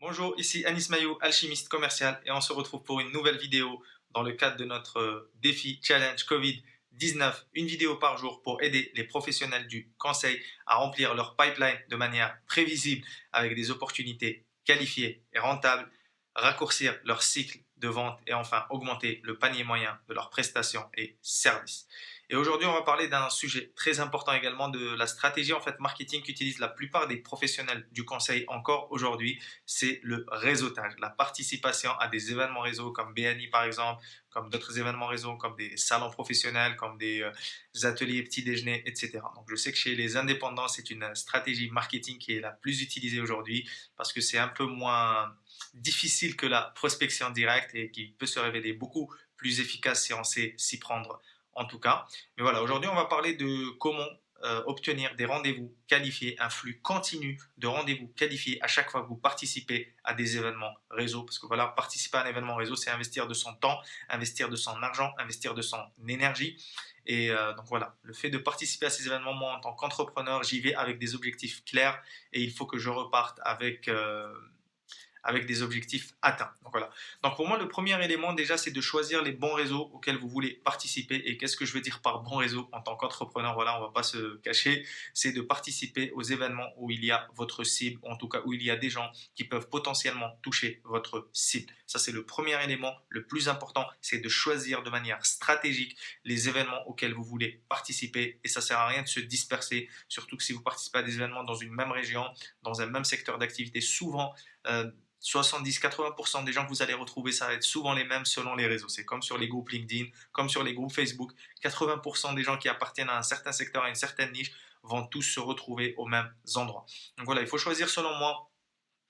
Bonjour, ici Anis Mayou, alchimiste commercial, et on se retrouve pour une nouvelle vidéo dans le cadre de notre défi challenge Covid-19, une vidéo par jour pour aider les professionnels du conseil à remplir leur pipeline de manière prévisible avec des opportunités qualifiées et rentables, raccourcir leur cycle de vente et enfin augmenter le panier moyen de leurs prestations et services. Et aujourd'hui, on va parler d'un sujet très important également de la stratégie marketing qu'utilisent la plupart des professionnels du conseil encore aujourd'hui, c'est le réseautage, la participation à des événements réseau comme BNI par exemple, comme d'autres événements réseau, comme des salons professionnels, comme des ateliers petits déjeuners, etc. Donc je sais que chez les indépendants, c'est une stratégie marketing qui est la plus utilisée aujourd'hui parce que c'est un peu moins difficile que la prospection directe et qui peut se révéler beaucoup plus efficace si on sait s'y prendre en tout cas. Mais voilà, aujourd'hui on va parler de comment obtenir des rendez-vous qualifiés, un flux continu de rendez-vous qualifiés à chaque fois que vous participez à des événements réseau. Parce que voilà, participer à un événement réseau, c'est investir de son temps, investir de son argent, investir de son énergie. Et donc voilà, le fait de participer à ces événements, moi en tant qu'entrepreneur, j'y vais avec des objectifs clairs et il faut que je reparte avec des objectifs atteints. Donc voilà. Donc pour moi, le premier élément déjà, c'est de choisir les bons réseaux auxquels vous voulez participer. Et qu'est-ce que je veux dire par bon réseau en tant qu'entrepreneur? Voilà, on ne va pas se cacher. C'est de participer aux événements où il y a votre cible, en tout cas où il y a des gens qui peuvent potentiellement toucher votre cible. Ça, c'est le premier élément le plus important, c'est de choisir de manière stratégique les événements auxquels vous voulez participer. Et ça ne sert à rien de se disperser, surtout que si vous participez à des événements dans une même région, dans un même secteur d'activité, souvent, 70-80% des gens que vous allez retrouver, ça va être souvent les mêmes selon les réseaux. C'est comme sur les groupes LinkedIn, comme sur les groupes Facebook. 80% des gens qui appartiennent à un certain secteur, à une certaine niche, vont tous se retrouver aux mêmes endroits. Donc voilà, il faut choisir selon moi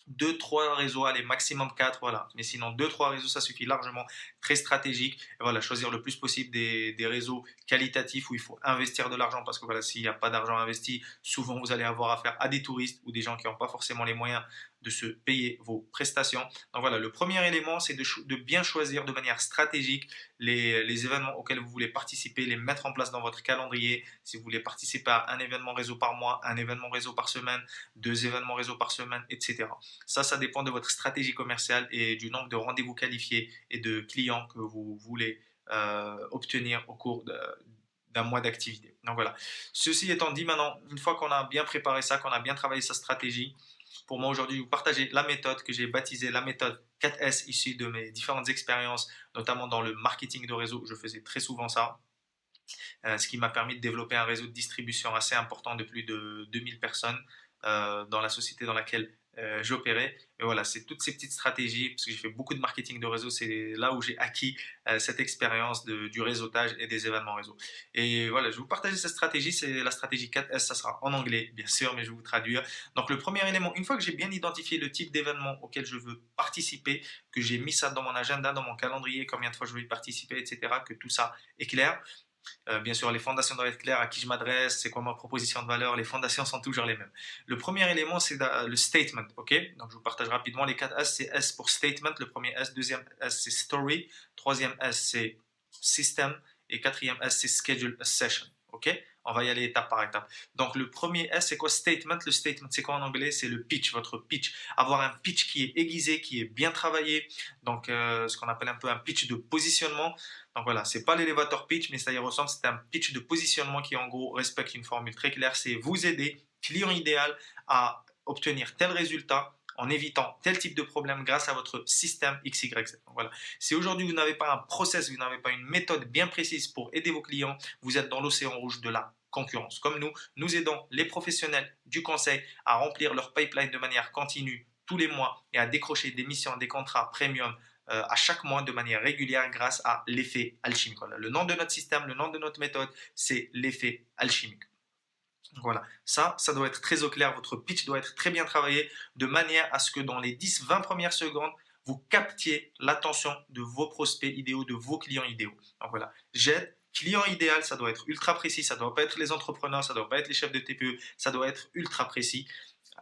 deux, trois réseaux, allez, maximum quatre, voilà. Mais sinon, deux, trois réseaux, ça suffit largement, très stratégique. Et voilà, choisir le plus possible des réseaux qualitatifs où il faut investir de l'argent parce que voilà, s'il n'y a pas d'argent investi, souvent vous allez avoir affaire à des touristes ou des gens qui n'ont pas forcément les moyens de se payer vos prestations. Donc voilà, le premier élément, c'est de bien choisir de manière stratégique les événements auxquels vous voulez participer, les mettre en place dans votre calendrier. Si vous voulez participer à un événement réseau par mois, un événement réseau par semaine, deux événements réseau par semaine, etc. Ça dépend de votre stratégie commerciale et du nombre de rendez-vous qualifiés et de clients que vous voulez obtenir au cours d'un mois d'activité. Donc voilà. Ceci étant dit, maintenant, une fois qu'on a bien préparé ça, qu'on a bien travaillé sa stratégie, pour moi aujourd'hui, vous partager la méthode que j'ai baptisée la méthode 4S issue de mes différentes expériences, notamment dans le marketing de réseau. Je faisais très souvent ça, ce qui m'a permis de développer un réseau de distribution assez important de plus de 2000 personnes dans la société dans laquelle j'opérais. Et voilà, c'est toutes ces petites stratégies, parce que j'ai fait beaucoup de marketing de réseau, c'est là où j'ai acquis cette expérience du réseautage et des événements réseau. Et voilà, je vais vous partager cette stratégie, c'est la stratégie 4S, ça sera en anglais, bien sûr, mais je vais vous traduire. Donc le premier élément, une fois que j'ai bien identifié le type d'événement auquel je veux participer, que j'ai mis ça dans mon agenda, dans mon calendrier, combien de fois je veux y participer, etc., que tout ça est clair, bien sûr, les fondations doivent être claires, à qui je m'adresse, c'est quoi ma proposition de valeur, les fondations sont toujours les mêmes. Le premier élément, c'est le statement, ok? Donc, je vous partage rapidement les 4 S, c'est S pour statement, le premier S, deuxième S, c'est story, troisième S, c'est system, et quatrième S, c'est schedule a session, ok? On va y aller étape par étape. Donc, le premier S, c'est quoi statement? Le statement, c'est quoi en anglais? C'est le pitch, votre pitch. Avoir un pitch qui est aiguisé, qui est bien travaillé. Donc, ce qu'on appelle un peu un pitch de positionnement. Donc voilà, c'est pas l'élévateur pitch, mais ça y ressemble. C'est un pitch de positionnement qui en gros respecte une formule très claire. C'est vous aider, client idéal, à obtenir tel résultat en évitant tel type de problème grâce à votre système XYZ. Donc voilà. Si aujourd'hui vous n'avez pas un process, vous n'avez pas une méthode bien précise pour aider vos clients, vous êtes dans l'océan rouge de la concurrence. Comme nous aidons les professionnels du conseil à remplir leur pipeline de manière continue tous les mois et à décrocher des missions, des contrats premium à chaque mois de manière régulière grâce à l'effet alchimique. Voilà. Le nom de notre système, le nom de notre méthode, c'est l'effet alchimique. Voilà, ça doit être très au clair, votre pitch doit être très bien travaillé de manière à ce que dans les 10-20 premières secondes, vous captiez l'attention de vos prospects idéaux, de vos clients idéaux. Donc voilà, j'aide, client idéal, ça doit être ultra précis, ça ne doit pas être les entrepreneurs, ça ne doit pas être les chefs de TPE, ça doit être ultra précis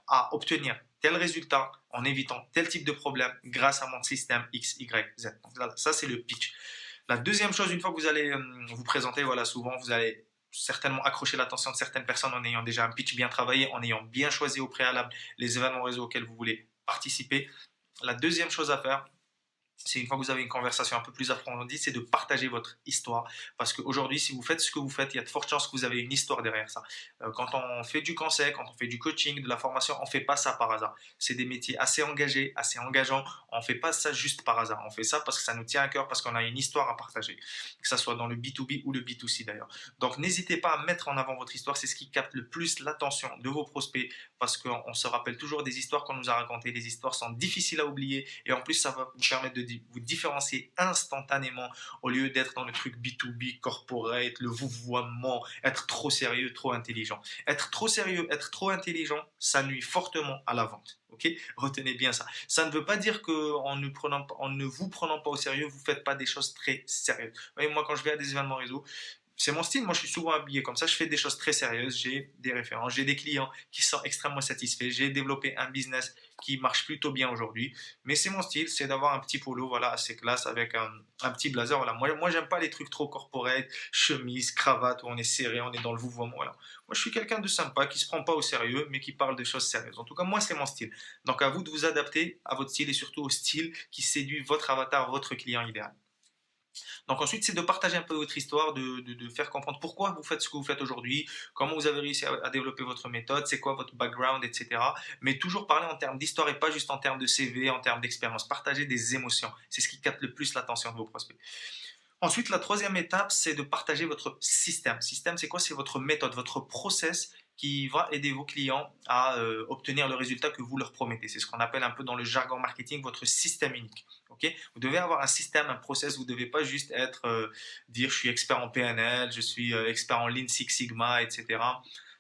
à obtenir tel résultat en évitant tel type de problème grâce à mon système X, Y, Z. Donc là, ça, c'est le pitch. La deuxième chose, une fois que vous allez vous présenter, voilà, souvent, vous allez certainement accrocher l'attention de certaines personnes en ayant déjà un pitch bien travaillé, en ayant bien choisi au préalable les événements réseau auxquels vous voulez participer. La deuxième chose à faire, c'est une fois que vous avez une conversation un peu plus approfondie, c'est de partager votre histoire. Parce qu'aujourd'hui, si vous faites ce que vous faites, il y a de fortes chances que vous avez une histoire derrière ça. Quand on fait du conseil, quand on fait du coaching, de la formation, on ne fait pas ça par hasard. C'est des métiers assez engagés, assez engageants. On ne fait pas ça juste par hasard. On fait ça parce que ça nous tient à cœur, parce qu'on a une histoire à partager. Que ce soit dans le B2B ou le B2C d'ailleurs. Donc n'hésitez pas à mettre en avant votre histoire. C'est ce qui capte le plus l'attention de vos prospects. Parce qu'on se rappelle toujours des histoires qu'on nous a racontées. Les histoires sont difficiles à oublier. Et en plus, ça va vous permettre de vous différencier instantanément au lieu d'être dans le truc B2B, corporate, le vouvoiement, être trop sérieux, trop intelligent. Être trop sérieux, être trop intelligent, ça nuit fortement à la vente. Ok, retenez bien ça. Ça ne veut pas dire qu'en ne vous prenant pas au sérieux, vous ne faites pas des choses très sérieuses. Vous voyez, moi, quand je vais à des événements réseau, c'est mon style, moi je suis souvent habillé comme ça, je fais des choses très sérieuses, j'ai des références, j'ai des clients qui sont extrêmement satisfaits, j'ai développé un business qui marche plutôt bien aujourd'hui, mais c'est mon style, c'est d'avoir un petit polo, voilà, assez classe, avec un petit blazer, voilà. Moi j'aime pas les trucs trop corporate, chemise, cravate, où on est serré, on est dans le vouvoiement, voilà. Moi je suis quelqu'un de sympa, qui se prend pas au sérieux, mais qui parle de choses sérieuses. En tout cas, moi c'est mon style. Donc à vous de vous adapter à votre style et surtout au style qui séduit votre avatar, votre client idéal. Donc ensuite, c'est de partager un peu votre histoire, de faire comprendre pourquoi vous faites ce que vous faites aujourd'hui, comment vous avez réussi à développer votre méthode, c'est quoi votre background, etc. Mais toujours parler en termes d'histoire et pas juste en termes de CV, en termes d'expérience. Partager des émotions. C'est ce qui capte le plus l'attention de vos prospects. Ensuite, la troisième étape, c'est de partager votre système. Système, c'est quoi? C'est votre méthode, votre process qui va aider vos clients à obtenir le résultat que vous leur promettez. C'est ce qu'on appelle un peu dans le jargon marketing votre système unique. Okay, vous devez avoir un système, un process. Vous ne devez pas juste dire je suis expert en PNL, je suis expert en Lean Six Sigma, etc.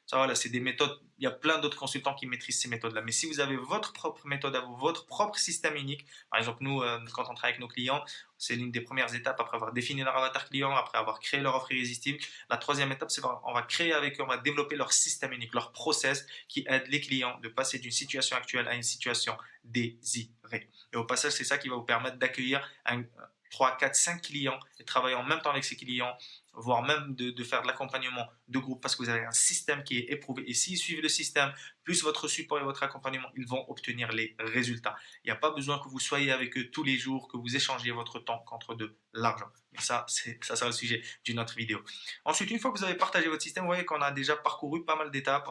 Ça, voilà, c'est des méthodes. Il y a plein d'autres consultants qui maîtrisent ces méthodes-là. Mais si vous avez votre propre méthode à vous, votre propre système unique, par exemple, nous, quand on travaille avec nos clients, c'est l'une des premières étapes après avoir défini leur avatar client, après avoir créé leur offre irrésistible. La troisième étape, c'est qu'on va créer avec eux, on va développer leur système unique, leur process qui aide les clients de passer d'une situation actuelle à une situation désirée. Et au passage, c'est ça qui va vous permettre d'accueillir 3, 4, 5 clients et travailler en même temps avec ces clients, voire même de faire de l'accompagnement de groupe parce que vous avez un système qui est éprouvé. Et s'ils suivent le système, plus votre support et votre accompagnement, ils vont obtenir les résultats. Il n'y a pas besoin que vous soyez avec eux tous les jours, que vous échangiez votre temps contre de l'argent. Mais ça sera le sujet d'une autre vidéo. Ensuite, une fois que vous avez partagé votre système, vous voyez qu'on a déjà parcouru pas mal d'étapes.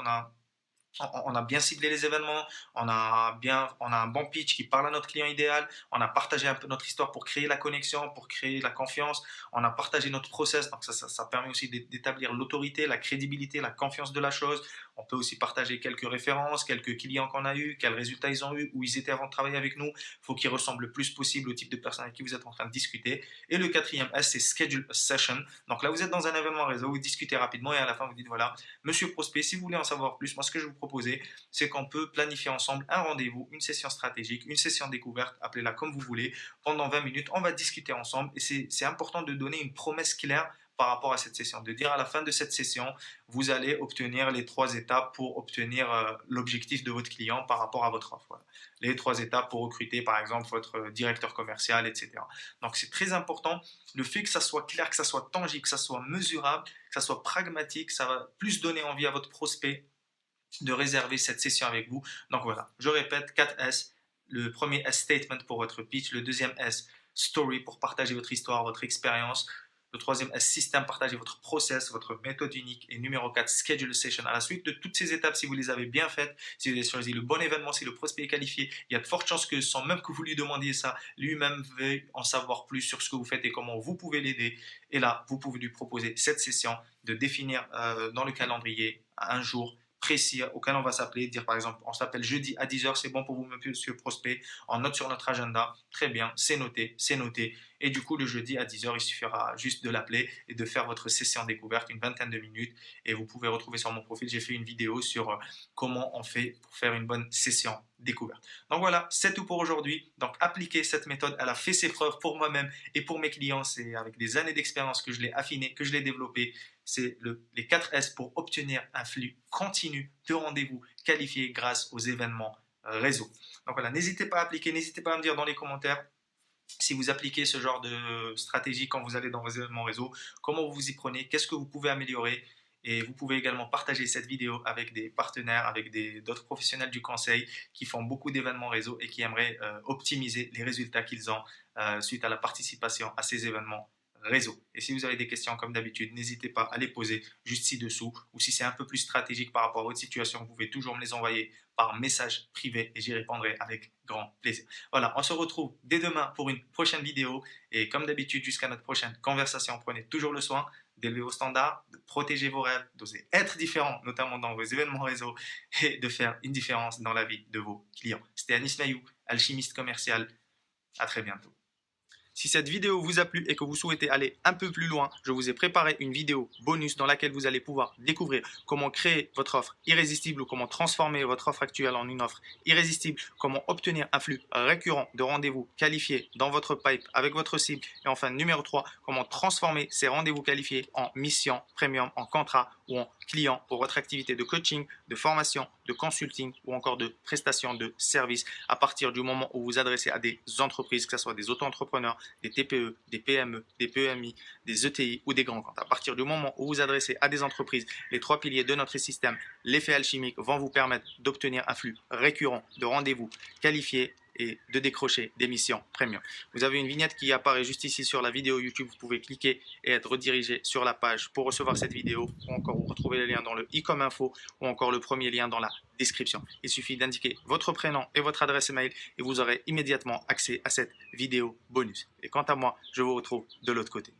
On a bien ciblé les événements, on a un bon pitch qui parle à notre client idéal, on a partagé un peu notre histoire pour créer la connexion, pour créer la confiance, on a partagé notre process, donc ça permet aussi d'établir l'autorité, la crédibilité, la confiance de la chose. On peut aussi partager quelques références, quelques clients qu'on a eu, quels résultats ils ont eu, où ils étaient avant de travailler avec nous. Il faut qu'ils ressemblent le plus possible au type de personne avec qui vous êtes en train de discuter. Et le quatrième S, c'est schedule a session. Donc là, vous êtes dans un événement réseau, vous discutez rapidement et à la fin, vous dites voilà, monsieur prospect, si vous voulez en savoir plus, moi ce que je vous proposer, c'est qu'on peut planifier ensemble un rendez-vous, une session stratégique, une session découverte, appelez-la comme vous voulez, pendant 20 minutes, on va discuter ensemble et c'est important de donner une promesse claire par rapport à cette session, de dire à la fin de cette session, vous allez obtenir les 3 étapes pour obtenir l'objectif de votre client par rapport à votre offre. Voilà. Les 3 étapes pour recruter par exemple votre directeur commercial, etc. Donc c'est très important, le fait que ça soit clair, que ça soit tangible, que ça soit mesurable, que ça soit pragmatique, ça va plus donner envie à votre prospect de réserver cette session avec vous. Donc voilà, je répète, 4 S. Le premier S, statement pour votre pitch. Le deuxième S, story pour partager votre histoire, votre expérience. Le troisième S, système, partager votre process, votre méthode unique. Et numéro 4, schedule session. À la suite de toutes ces étapes, si vous les avez bien faites, si vous avez choisi le bon événement, si le prospect est qualifié, il y a de fortes chances que sans même que vous lui demandiez ça, lui-même veuille en savoir plus sur ce que vous faites et comment vous pouvez l'aider. Et là, vous pouvez lui proposer cette session de définir dans le calendrier un jour précis auquel on va s'appeler, dire par exemple, on s'appelle jeudi à 10h, c'est bon pour vous, monsieur prospect, on note sur notre agenda, très bien, c'est noté, et du coup, le jeudi à 10h, il suffira juste de l'appeler et de faire votre session découverte, une vingtaine de minutes, et vous pouvez retrouver sur mon profil, j'ai fait une vidéo sur comment on fait pour faire une bonne session découverte. Donc voilà, c'est tout pour aujourd'hui, donc appliquez cette méthode, elle a fait ses preuves pour moi-même et pour mes clients, c'est avec des années d'expérience que je l'ai affiné, que je l'ai développé, c'est les 4 S pour obtenir un flux continu de rendez-vous qualifiés grâce aux événements réseau. Donc voilà, n'hésitez pas à appliquer, n'hésitez pas à me dire dans les commentaires si vous appliquez ce genre de stratégie quand vous allez dans vos événements réseau, comment vous vous y prenez, qu'est-ce que vous pouvez améliorer. Et vous pouvez également partager cette vidéo avec des partenaires, avec d'autres professionnels du conseil qui font beaucoup d'événements réseau et qui aimeraient optimiser les résultats qu'ils ont suite à la participation à ces événements réseau. Et si vous avez des questions comme d'habitude, n'hésitez pas à les poser juste ci-dessous, ou si c'est un peu plus stratégique par rapport à votre situation, vous pouvez toujours me les envoyer par message privé et j'y répondrai avec grand plaisir. Voilà, on se retrouve dès demain pour une prochaine vidéo et comme d'habitude, jusqu'à notre prochaine conversation, prenez toujours le soin d'élever vos standards, de protéger vos rêves, d'oser être différent, notamment dans vos événements réseau, et de faire une différence dans la vie de vos clients. C'était Anis Mayou, alchimiste commercial. À très bientôt. Si cette vidéo vous a plu et que vous souhaitez aller un peu plus loin, je vous ai préparé une vidéo bonus dans laquelle vous allez pouvoir découvrir comment créer votre offre irrésistible ou comment transformer votre offre actuelle en une offre irrésistible, comment obtenir un flux récurrent de rendez-vous qualifiés dans votre pipe avec votre cible et enfin numéro 3, comment transformer ces rendez-vous qualifiés en mission premium, en contrat ou en client pour votre activité de coaching, de formation, de consulting ou encore de prestation de services à partir du moment où vous adressez à des entreprises, que ce soit des auto-entrepreneurs, des TPE, des PME, des PMI, des ETI ou des grands comptes. À partir du moment où vous adressez à des entreprises, les 3 piliers de notre système, l'effet alchimique, vont vous permettre d'obtenir un flux récurrent de rendez-vous qualifiés et de décrocher des missions premium. Vous avez une vignette qui apparaît juste ici sur la vidéo YouTube. Vous pouvez cliquer et être redirigé sur la page pour recevoir cette vidéo ou encore vous retrouvez le lien dans le i comme info ou encore le premier lien dans la description. Il suffit d'indiquer votre prénom et votre adresse email et vous aurez immédiatement accès à cette vidéo bonus. Et quant à moi, je vous retrouve de l'autre côté.